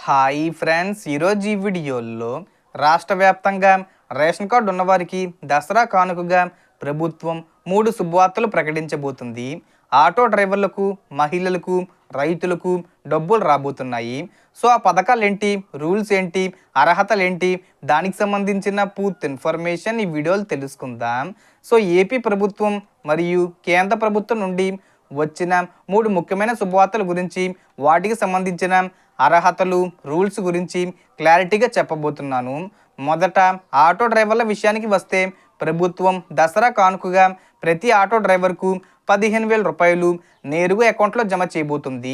Hi friends, ఈరోజు ఈ వీడియోలో రాష్ట్ర వ్యాప్తంగా రేషన్ కార్డు ఉన్నవారికి దసరా కానుకగా ప్రభుత్వం 3 శుభవార్తలు ప్రకటించబోతుంది. ఆటో డ్రైవర్లకు, మహిళలకు, రైతులకు డబ్బులు రాబోతున్నాయి. సో ఆ పథకాలు ఏంటి, రూల్స్ ఏంటి, అర్హతలు ఏంటి, దానికి సంబంధించిన పూర్తి ఇన్ఫర్మేషన్ ఈ వీడియోలో తెలుసుకుందాం. సో ఏపీ ప్రభుత్వం మరియు కేంద్ర ప్రభుత్వం నుండి వచ్చిన 3 ముఖ్యమైన శుభవార్తల గురించి, వాటికి సంబంధించిన అర్హతలు, రూల్స్ గురించి క్లారిటీగా చెప్పబోతున్నాను. మొదట ఆటో డ్రైవర్ల విషయానికి వస్తే, ప్రభుత్వం దసరా కానుకగా ప్రతి ఆటో డ్రైవర్కు 15,000 రూపాయలు నేరుగా అకౌంట్లో జమ చేయబోతుంది.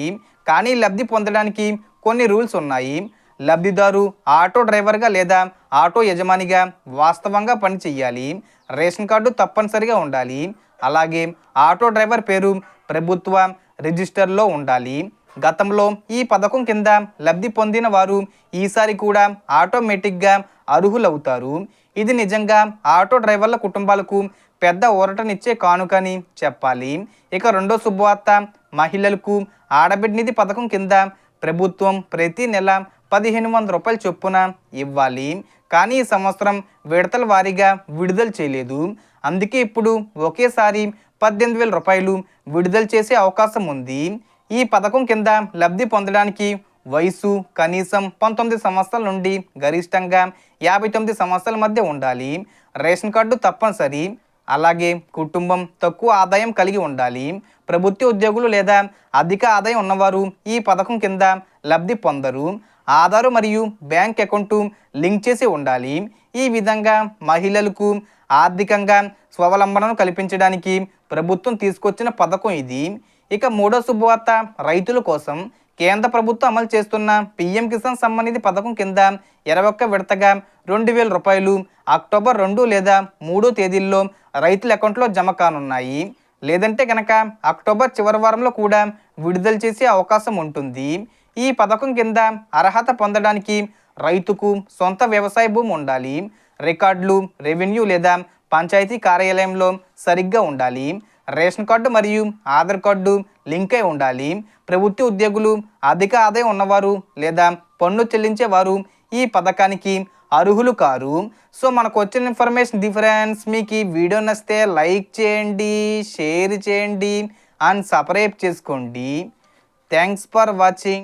కానీ లబ్ధి పొందడానికి కొన్ని రూల్స్ ఉన్నాయి. లబ్ధిదారు ఆటో డ్రైవర్గా లేదా ఆటో యజమానిగా వాస్తవంగా పని చేయాలి. రేషన్ కార్డు తప్పనిసరిగా ఉండాలి. అలాగే ఆటో డ్రైవర్ పేరు ప్రభుత్వ రిజిస్టర్లో ఉండాలి. గతంలో ఈ పథకం కింద లబ్ధి పొందిన వారు ఈసారి కూడా ఆటోమేటిక్గా అర్హులవుతారు. ఇది నిజంగా ఆటో డ్రైవర్ల కుటుంబాలకు పెద్ద ఊరటనిచ్చే కానుకని చెప్పాలి. ఇక రెండో శుభవార్త, మహిళలకు ఆడబిడ్డ నిధి పథకం కింద ప్రభుత్వం ప్రతి నెల 1,500 రూపాయల చొప్పున ఇవ్వాలి. కానీ ఈ సంవత్సరం విడతల వారీగా విడుదల చేయలేదు. అందుకే ఇప్పుడు ఒకేసారి 18,000 రూపాయలు విడుదల చేసే అవకాశం ఉంది. ఈ పథకం కింద లబ్ధి పొందడానికి వయసు కనీసం 19 సంవత్సరాల నుండి గరిష్టంగా 59 సంవత్సరాల మధ్య ఉండాలి. రేషన్ కార్డు తప్పనిసరి. అలాగే కుటుంబం తక్కువ ఆదాయం కలిగి ఉండాలి. ప్రభుత్వ ఉద్యోగులు లేదా అధిక ఆదాయం ఉన్నవారు ఈ పథకం కింద లబ్ధి పొందరు. ఆధారు మరియు బ్యాంక్ అకౌంటు లింక్ చేసి ఉండాలి. ఈ విధంగా మహిళలకు ఆర్థికంగా స్వావలంబనను కల్పించడానికి ప్రభుత్వం తీసుకొచ్చిన పథకం ఇది. ఇక మూడో శుభవార్త, రైతుల కోసం కేంద్ర ప్రభుత్వం అమలు చేస్తున్న పీఎం కిసాన్ సమ్మాన్ నిధి పథకం కింద 21 విడతగా 2,000 రూపాయలు అక్టోబర్ 2 లేదా 3 తేదీల్లో రైతుల అకౌంట్లో జమ కానున్నాయి. లేదంటే కనుక అక్టోబర్ చివరి వారంలో కూడా విడుదల చేసే అవకాశం ఉంటుంది. ఈ పథకం కింద అర్హత పొందడానికి రైతుకు సొంత వ్యవసాయ భూమి ఉండాలి. రికార్డులు రెవెన్యూ లేదా పంచాయతీ కార్యాలయంలో సరిగ్గా ఉండాలి. రేషన్ కార్డు మరియు ఆధార్ కార్డు లింక్ అయి ఉండాలి. ప్రభుత్వ ఉద్యోగులు, అధిక ఆదాయం ఉన్నవారు లేదా పన్ను చెల్లించేవారు ఈ పథకానికి అర్హులు కారు. సో మనకు వచ్చిన ఇన్ఫర్మేషన్ డిఫరెన్స్. మీకు ఈ వీడియో నచ్చితే లైక్ చేయండి, షేర్ చేయండి అండ్ సబ్స్క్రైబ్ చేసుకోండి. Thanks for watching.